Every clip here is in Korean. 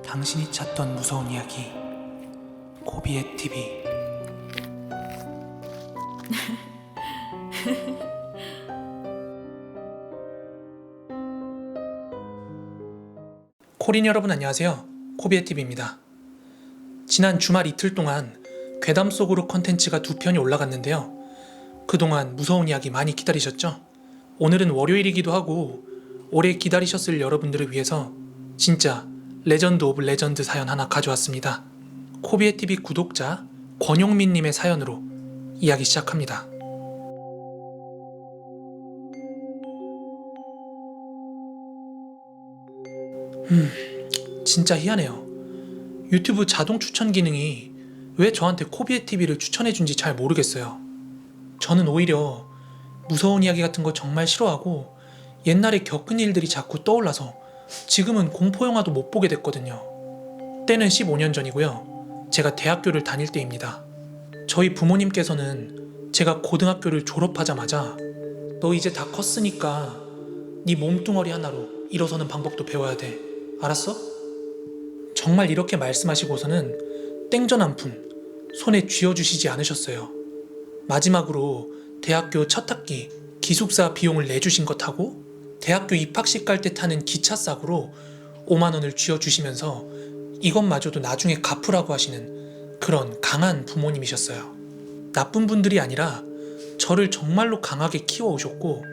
당신이 찾던 무서운 이야기 코비의 TV. 코린 여러분 안녕하세요. 코비의 TV입니다. 지난 주말 이틀 동안 괴담 속으로 컨텐츠가 2편이 올라갔는데요. 그동안 무서운 이야기 많이 기다리셨죠? 오늘은 월요일이기도 하고 오래 기다리셨을 여러분들을 위해서 진짜 레전드 오브 레전드 사연 하나 가져왔습니다. 코비의 TV 구독자 권용민님의 사연으로 이야기 시작합니다. 진짜 희한해요. 유튜브 자동 추천 기능이 왜 저한테 코비의 TV를 추천해준지 잘 모르겠어요. 저는 오히려 무서운 이야기 같은 거 정말 싫어하고 옛날에 겪은 일들이 자꾸 떠올라서 지금은 공포영화도 못 보게 됐거든요. 때는 15년 전이고요. 제가 대학교를 다닐 때입니다. 저희 부모님께서는 제가 고등학교를 졸업하자마자 너 이제 다 컸으니까 네 몸뚱어리 하나로 일어서는 방법도 배워야 돼. 알았어? 정말 이렇게 말씀하시고서는 땡전 한 푼 손에 쥐어주시지 않으셨어요. 마지막으로 대학교 첫 학기 기숙사 비용을 내주신 것 하고 대학교 입학식 갈 때 타는 기차 싸구로 5만 원을 쥐어주시면서 이것마저도 나중에 갚으라고 하시는 그런 강한 부모님이셨어요. 나쁜 분들이 아니라 저를 정말로 강하게 키워오셨고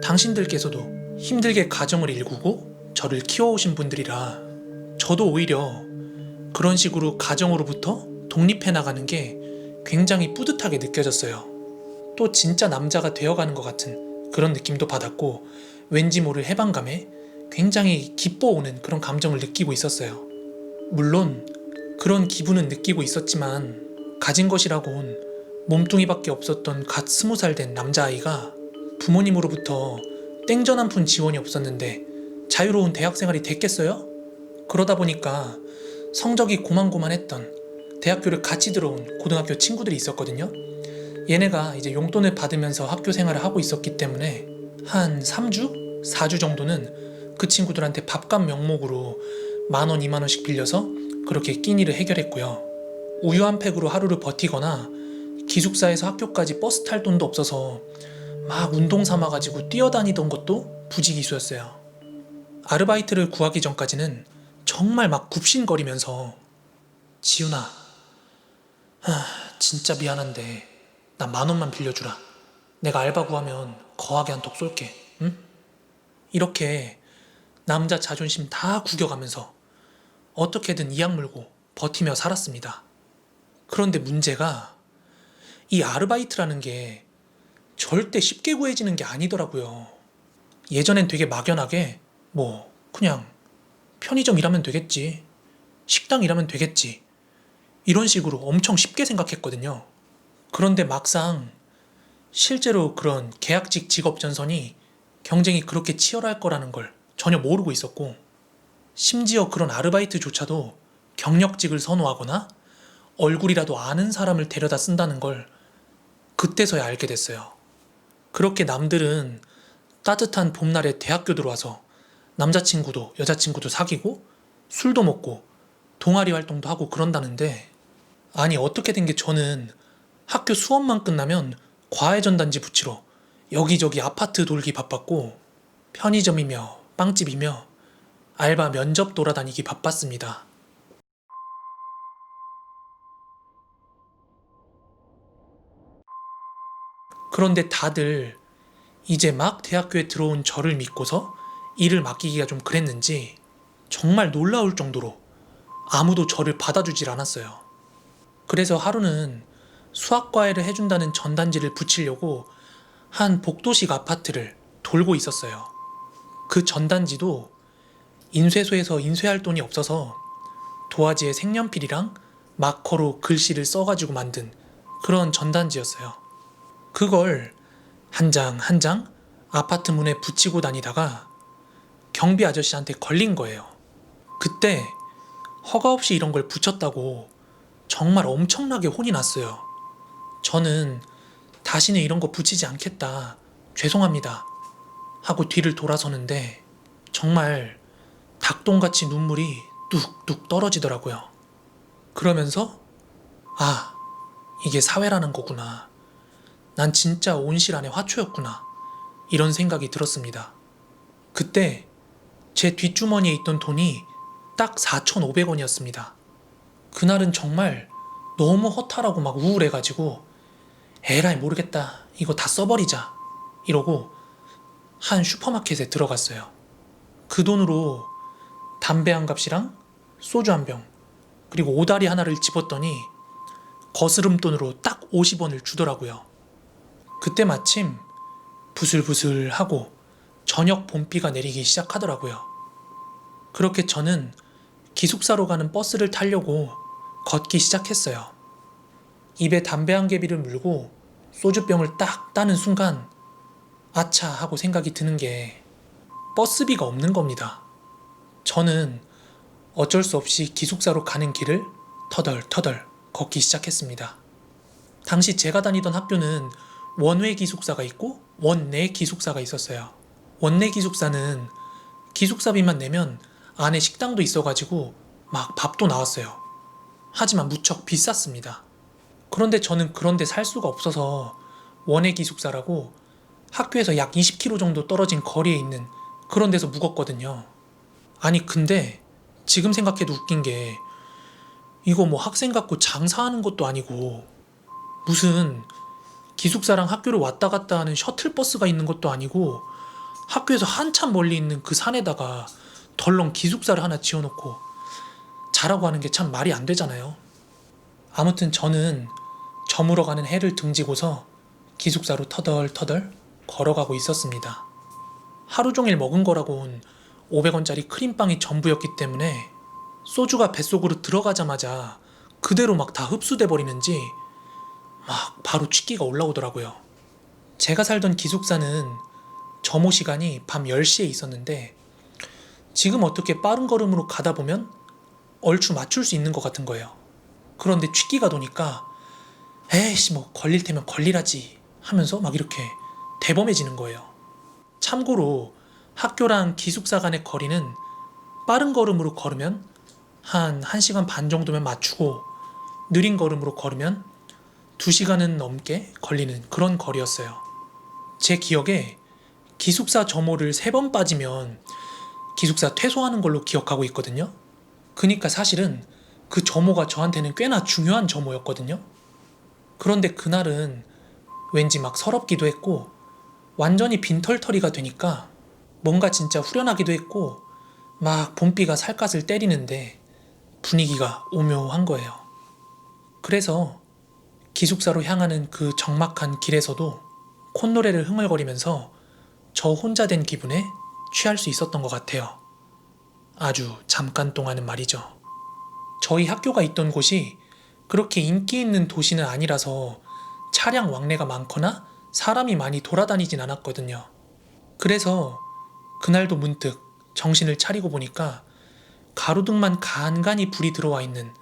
당신들께서도 힘들게 가정을 일구고 저를 키워오신 분들이라 저도 오히려 그런 식으로 가정으로부터 독립해 나가는 게 굉장히 뿌듯하게 느껴졌어요. 또 진짜 남자가 되어가는 것 같은 그런 느낌도 받았고 왠지 모를 해방감에 굉장히 기뻐오는 그런 감정을 느끼고 있었어요. 물론 그런 기분은 느끼고 있었지만 가진 것이라곤 몸뚱이밖에 없었던 갓 20살 된 남자아이가 부모님으로부터 땡전 한 푼 지원이 없었는데 자유로운 대학생활이 됐겠어요? 그러다 보니까 성적이 고만고만했던 대학교를 같이 들어온 고등학교 친구들이 있었거든요. 얘네가 이제 용돈을 받으면서 학교 생활을 하고 있었기 때문에 한 3주? 4주 정도는 그 친구들한테 밥값 명목으로 10,000원, 20,000원씩 빌려서 그렇게 끼니를 해결했고요. 우유 한 팩으로 하루를 버티거나 기숙사에서 학교까지 버스 탈 돈도 없어서 막 운동 삼아가지고 뛰어다니던 것도 부지기수였어요. 아르바이트를 구하기 전까지는 정말 막 굽신거리면서 지훈아, 진짜 미안한데 나 10,000원만 빌려주라. 내가 알바 구하면 거하게 한 턱 쏠게. 응? 이렇게 남자 자존심 다 구겨가면서 어떻게든 이악 물고 버티며 살았습니다. 그런데 문제가 이 아르바이트라는 게 절대 쉽게 구해지는 게 아니더라고요. 예전엔 되게 막연하게 뭐 그냥 편의점 일하면 되겠지, 식당 일하면 되겠지 이런 식으로 엄청 쉽게 생각했거든요. 그런데 막상 실제로 그런 계약직 직업 전선이 경쟁이 그렇게 치열할 거라는 걸 전혀 모르고 있었고 심지어 그런 아르바이트조차도 경력직을 선호하거나 얼굴이라도 아는 사람을 데려다 쓴다는 걸 그때서야 알게 됐어요. 그렇게 남들은 따뜻한 봄날에 대학교 들어와서 남자친구도 여자친구도 사귀고 술도 먹고 동아리 활동도 하고 그런다는데 아니 어떻게 된 게 저는 학교 수업만 끝나면 과외 전단지 붙이러 여기저기 아파트 돌기 바빴고 편의점이며 빵집이며 알바 면접 돌아다니기 바빴습니다. 그런데 다들 이제 막 대학교에 들어온 저를 믿고서 일을 맡기기가 좀 그랬는지 정말 놀라울 정도로 아무도 저를 받아주질 않았어요. 그래서 하루는 수학과외를 해준다는 전단지를 붙이려고 한 복도식 아파트를 돌고 있었어요. 그 전단지도 인쇄소에서 인쇄할 돈이 없어서 도화지에 색연필이랑 마커로 글씨를 써가지고 만든 그런 전단지였어요. 그걸 한 장 한 장 아파트 문에 붙이고 다니다가 경비 아저씨한테 걸린 거예요. 그때 허가 없이 이런 걸 붙였다고 정말 엄청나게 혼이 났어요. 저는 다시는 이런 거 붙이지 않겠다. 죄송합니다. 하고 뒤를 돌아서는데 정말 닭똥같이 눈물이 뚝뚝 떨어지더라고요. 그러면서 아, 이게 사회라는 거구나. 난 진짜 온실 안의 화초였구나. 이런 생각이 들었습니다. 그때 제 뒷주머니에 있던 돈이 딱 4,500원이었습니다. 그날은 정말 너무 허탈하고 막 우울해가지고 에라이 모르겠다. 이거 다 써버리자. 이러고 한 슈퍼마켓에 들어갔어요. 그 돈으로 담배 한 값이랑 소주 한 병, 그리고 오다리 하나를 집었더니 거스름 돈으로 딱 50원을 주더라고요. 그때 마침 부슬부슬하고 저녁 봄비가 내리기 시작하더라고요. 그렇게 저는 기숙사로 가는 버스를 타려고 걷기 시작했어요. 입에 담배 한 개비를 물고 소주병을 딱 따는 순간 아차 하고 생각이 드는 게 버스비가 없는 겁니다. 저는 어쩔 수 없이 기숙사로 가는 길을 터덜터덜 걷기 시작했습니다. 당시 제가 다니던 학교는 원외 기숙사가 있고 원내 기숙사가 있었어요. 원내 기숙사는 기숙사비만 내면 안에 식당도 있어가지고 막 밥도 나왔어요. 하지만 무척 비쌌습니다. 그런데 저는 그런데 살 수가 없어서 원외 기숙사라고 학교에서 약 20km 정도 떨어진 거리에 있는 그런 데서 묵었거든요. 아니 근데 지금 생각해도 웃긴 게 이거 뭐 학생 갖고 장사하는 것도 아니고 무슨 기숙사랑 학교를 왔다 갔다 하는 셔틀버스가 있는 것도 아니고 학교에서 한참 멀리 있는 그 산에다가 덜렁 기숙사를 하나 지어놓고 자라고 하는 게 참 말이 안 되잖아요. 아무튼 저는 저물어 가는 해를 등지고서 기숙사로 터덜터덜 걸어가고 있었습니다. 하루 종일 먹은 거라곤 500원짜리 크림빵이 전부였기 때문에 소주가 뱃속으로 들어가자마자 그대로 막 다 흡수돼 버리는지 막 바로 취기가 올라오더라고요. 제가 살던 기숙사는 점호 시간이 밤 10시에 있었는데 지금 어떻게 빠른 걸음으로 가다 보면 얼추 맞출 수 있는 것 같은 거예요. 그런데 취기가 도니까 에이씨 뭐 걸릴 테면 걸리라지 하면서 막 이렇게 대범해지는 거예요. 참고로 학교랑 기숙사 간의 거리는 빠른 걸음으로 걸으면 한 1시간 반 정도면 맞추고 느린 걸음으로 걸으면 2시간은 넘게 걸리는 그런 거리였어요. 제 기억에 기숙사 점호를 3번 빠지면 기숙사 퇴소하는 걸로 기억하고 있거든요. 그니까 사실은 그 점호가 저한테는 꽤나 중요한 점호였거든요. 그런데 그날은 왠지 막 서럽기도 했고 완전히 빈털터리가 되니까 뭔가 진짜 후련하기도 했고 막 봄비가 살갗을 때리는데 분위기가 오묘한 거예요. 그래서 기숙사로 향하는 그 적막한 길에서도 콧노래를 흥얼거리면서 저 혼자 된 기분에 취할 수 있었던 것 같아요. 아주 잠깐 동안은 말이죠. 저희 학교가 있던 곳이 그렇게 인기 있는 도시는 아니라서 차량 왕래가 많거나 사람이 많이 돌아다니진 않았거든요. 그래서 그날도 문득 정신을 차리고 보니까 가로등만 간간히 불이 들어와 있는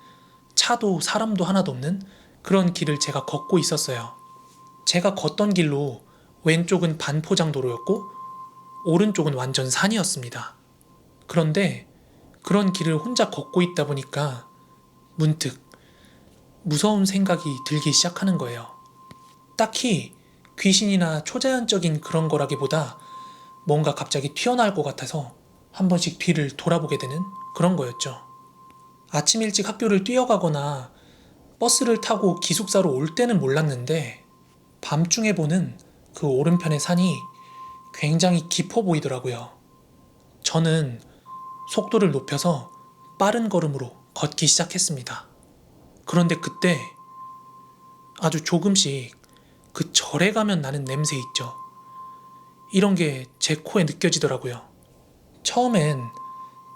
차도 사람도 하나도 없는 그런 길을 제가 걷고 있었어요. 제가 걷던 길로 왼쪽은 반포장도로였고 오른쪽은 완전 산이었습니다. 그런데 그런 길을 혼자 걷고 있다 보니까 문득 무서운 생각이 들기 시작하는 거예요. 딱히 귀신이나 초자연적인 그런 거라기보다 뭔가 갑자기 튀어나올 것 같아서 한 번씩 뒤를 돌아보게 되는 그런 거였죠. 아침 일찍 학교를 뛰어가거나 버스를 타고 기숙사로 올 때는 몰랐는데 밤중에 보는 그 오른편의 산이 굉장히 깊어 보이더라고요. 저는 속도를 높여서 빠른 걸음으로 걷기 시작했습니다. 그런데 그때 아주 조금씩 그 절에 가면 나는 냄새 있죠. 이런 게 제 코에 느껴지더라고요. 처음엔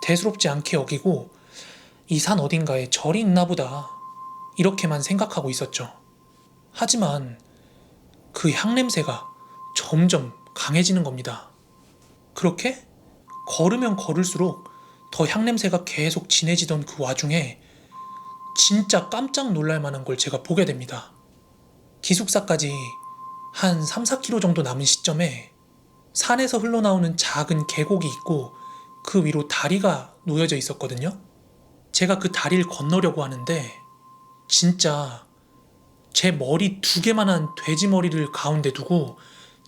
대수롭지 않게 여기고 이 산 어딘가에 절이 있나 보다 이렇게만 생각하고 있었죠. 하지만 그 향냄새가 점점 강해지는 겁니다. 그렇게 걸으면 걸을수록 더 향냄새가 계속 진해지던 그 와중에 진짜 깜짝 놀랄 만한 걸 제가 보게 됩니다. 기숙사까지 한 3, 4km 정도 남은 시점에 산에서 흘러나오는 작은 계곡이 있고 그 위로 다리가 놓여져 있었거든요. 제가 그 다리를 건너려고 하는데 진짜 제 머리 2개만한 돼지 머리를 가운데 두고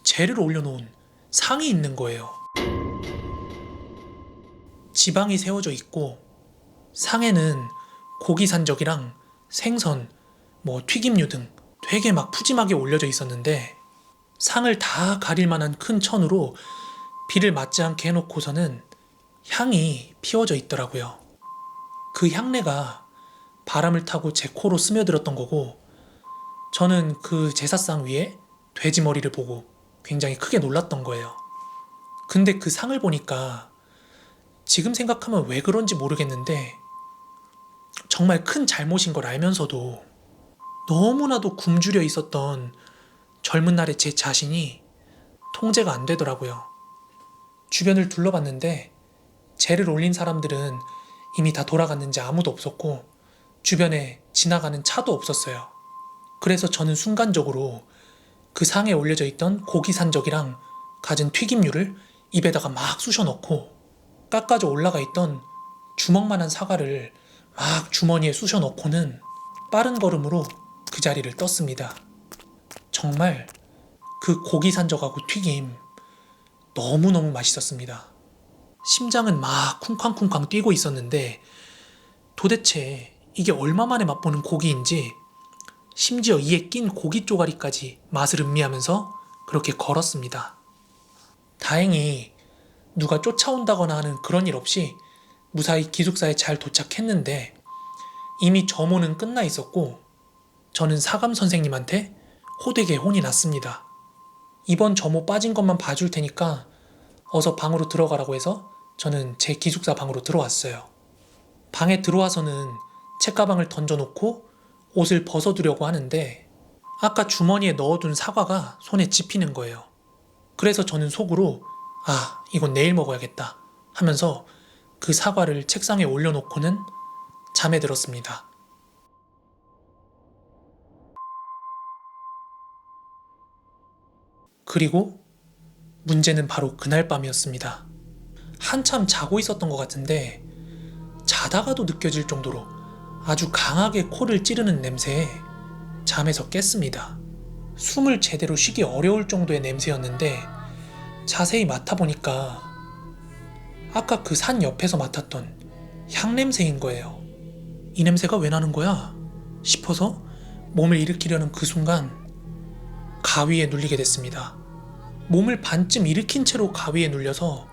재를 올려놓은 상이 있는 거예요. 지방이 세워져 있고 상에는 고기 산적이랑 생선, 튀김류 등 되게 막 푸짐하게 올려져 있었는데 상을 다 가릴 만한 큰 천으로 비를 맞지 않게 해놓고서는 향이 피워져 있더라고요. 그 향내가 바람을 타고 제 코로 스며들었던 거고 저는 그 제사상 위에 돼지 머리를 보고 굉장히 크게 놀랐던 거예요. 근데 그 상을 보니까 지금 생각하면 왜 그런지 모르겠는데 정말 큰 잘못인 걸 알면서도 너무나도 굶주려 있었던 젊은 날의 제 자신이 통제가 안 되더라고요. 주변을 둘러봤는데 재를 올린 사람들은 이미 다 돌아갔는지 아무도 없었고 주변에 지나가는 차도 없었어요. 그래서 저는 순간적으로 그 상에 올려져 있던 고기 산적이랑 갖은 튀김류를 입에다가 막 쑤셔 넣고 깎아져 올라가 있던 주먹만한 사과를 막 주머니에 쑤셔 넣고는 빠른 걸음으로 그 자리를 떴습니다. 정말 그 고기 산적하고 튀김 너무너무 맛있었습니다. 심장은 막 쿵쾅쿵쾅 뛰고 있었는데 도대체 이게 얼마 만에 맛보는 고기인지 심지어 이에 낀 고기 쪼가리까지 맛을 음미하면서 그렇게 걸었습니다. 다행히 누가 쫓아온다거나 하는 그런 일 없이 무사히 기숙사에 잘 도착했는데 이미 점호는 끝나 있었고 저는 사감 선생님한테 호되게 혼이 났습니다. 이번 점호 빠진 것만 봐줄 테니까 어서 방으로 들어가라고 해서 저는 제 기숙사 방으로 들어왔어요. 방에 들어와서는 책가방을 던져놓고 옷을 벗어두려고 하는데 아까 주머니에 넣어둔 사과가 손에 집히는 거예요. 그래서 저는 속으로 이건 내일 먹어야겠다 하면서 그 사과를 책상에 올려놓고는 잠에 들었습니다. 그리고 문제는 바로 그날 밤이었습니다. 한참 자고 있었던 것 같은데 자다가도 느껴질 정도로 아주 강하게 코를 찌르는 냄새에 잠에서 깼습니다. 숨을 제대로 쉬기 어려울 정도의 냄새였는데 자세히 맡아보니까 아까 그 산 옆에서 맡았던 향냄새인 거예요. 이 냄새가 왜 나는 거야? 싶어서 몸을 일으키려는 그 순간 가위에 눌리게 됐습니다. 몸을 반쯤 일으킨 채로 가위에 눌려서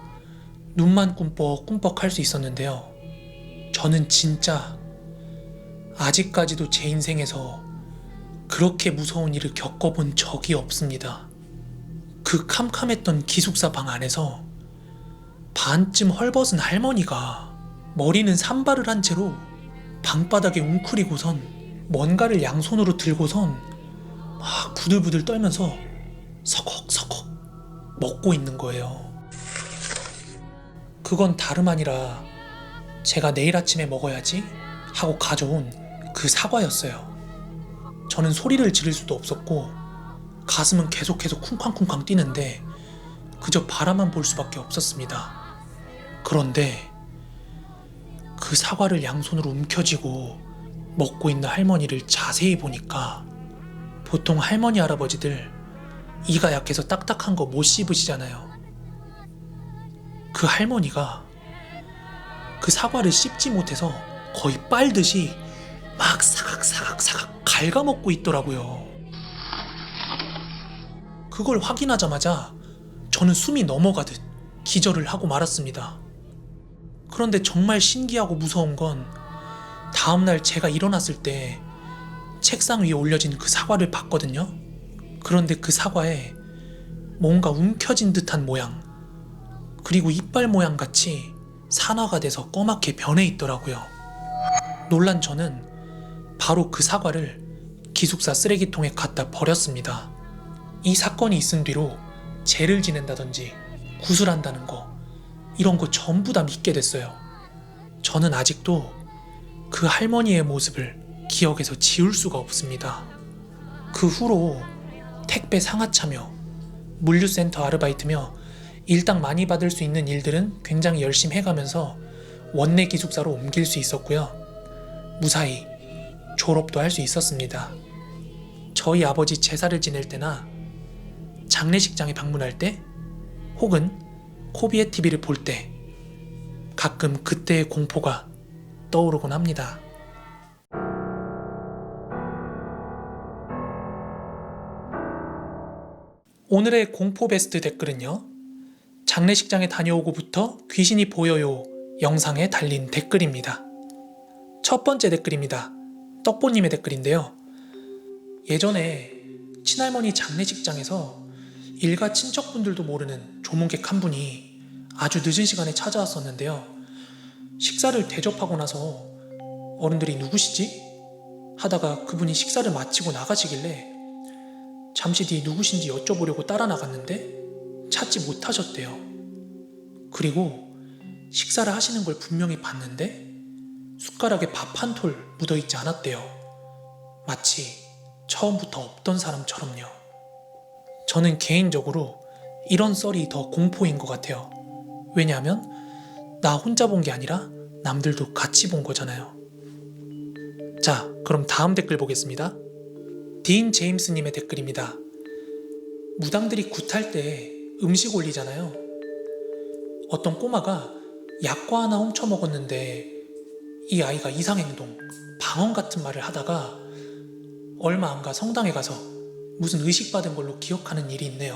눈만 꿈뻑꿈뻑 할 수 있었는데요. 저는 진짜 아직까지도 제 인생에서 그렇게 무서운 일을 겪어본 적이 없습니다. 그 캄캄했던 기숙사 방 안에서 반쯤 헐벗은 할머니가 머리는 산발을 한 채로 방바닥에 웅크리고선 뭔가를 양손으로 들고선 막 부들부들 떨면서 서걱서걱 먹고 있는 거예요. 그건 다름 아니라 제가 내일 아침에 먹어야지 하고 가져온 그 사과였어요. 저는 소리를 지를 수도 없었고 가슴은 계속해서 쿵쾅쿵쾅 뛰는데 그저 바라만 볼 수밖에 없었습니다. 그런데 그 사과를 양손으로 움켜쥐고 먹고 있는 할머니를 자세히 보니까 보통 할머니 할아버지들 이가 약해서 딱딱한 거 못 씹으시잖아요. 그 할머니가 그 사과를 씹지 못해서 거의 빨듯이 막 사각사각사각 갉아먹고 있더라고요. 그걸 확인하자마자 저는 숨이 넘어가듯 기절을 하고 말았습니다. 그런데 정말 신기하고 무서운 건 다음날 제가 일어났을 때 책상 위에 올려진 그 사과를 봤거든요. 그런데 그 사과에 뭔가 움켜진 듯한 모양, 그리고 이빨 모양 같이 산화가 돼서 꺼맣게 변해 있더라고요. 놀란 저는 바로 그 사과를 기숙사 쓰레기통에 갖다 버렸습니다. 이 사건이 있은 뒤로 죄를 지낸다든지 구술한다는 거, 이런 거 전부 다 믿게 됐어요. 저는 아직도 그 할머니의 모습을 기억에서 지울 수가 없습니다. 그 후로 택배 상하차며 물류센터 아르바이트며 일당 많이 받을 수 있는 일들은 굉장히 열심히 해가면서 원내 기숙사로 옮길 수 있었고요. 무사히 졸업도 할 수 있었습니다. 저희 아버지 제사를 지낼 때나 장례식장에 방문할 때 혹은 코비의 TV를 볼 때 가끔 그때의 공포가 떠오르곤 합니다. 오늘의 공포 베스트 댓글은요. 장례식장에 다녀오고부터 귀신이 보여요 영상에 달린 댓글입니다. 첫 번째 댓글입니다. 떡보님의 댓글인데요. 예전에 친할머니 장례식장에서 일가 친척분들도 모르는 조문객 한 분이 아주 늦은 시간에 찾아왔었는데요. 식사를 대접하고 나서 어른들이 누구시지? 하다가 그분이 식사를 마치고 나가시길래 잠시 뒤 누구신지 여쭤보려고 따라 나갔는데 찾지 못하셨대요. 그리고 식사를 하시는 걸 분명히 봤는데 숟가락에 밥 한 톨 묻어있지 않았대요. 마치 처음부터 없던 사람처럼요. 저는 개인적으로 이런 썰이 더 공포인 것 같아요. 왜냐하면 나 혼자 본 게 아니라 남들도 같이 본 거잖아요. 자, 그럼 다음 댓글 보겠습니다. 딘 제임스님의 댓글입니다. 무당들이 굿할 때 음식 올리잖아요. 어떤 꼬마가 약과 하나 훔쳐 먹었는데 이 아이가 이상행동, 방언 같은 말을 하다가 얼마 안 가 성당에 가서 무슨 의식받은 걸로 기억하는 일이 있네요.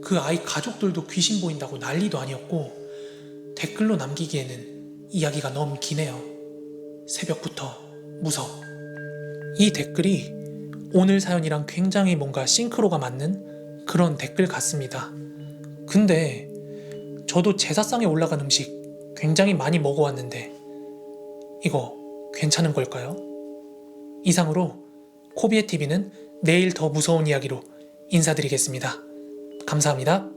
그 아이 가족들도 귀신 보인다고 난리도 아니었고 댓글로 남기기에는 이야기가 너무 기네요. 새벽부터 무서워. 이 댓글이 오늘 사연이랑 굉장히 뭔가 싱크로가 맞는 그런 댓글 같습니다. 근데 저도 제사상에 올라간 음식 굉장히 많이 먹어왔는데 이거 괜찮은 걸까요? 이상으로 코비의 TV는 내일 더 무서운 이야기로 인사드리겠습니다. 감사합니다.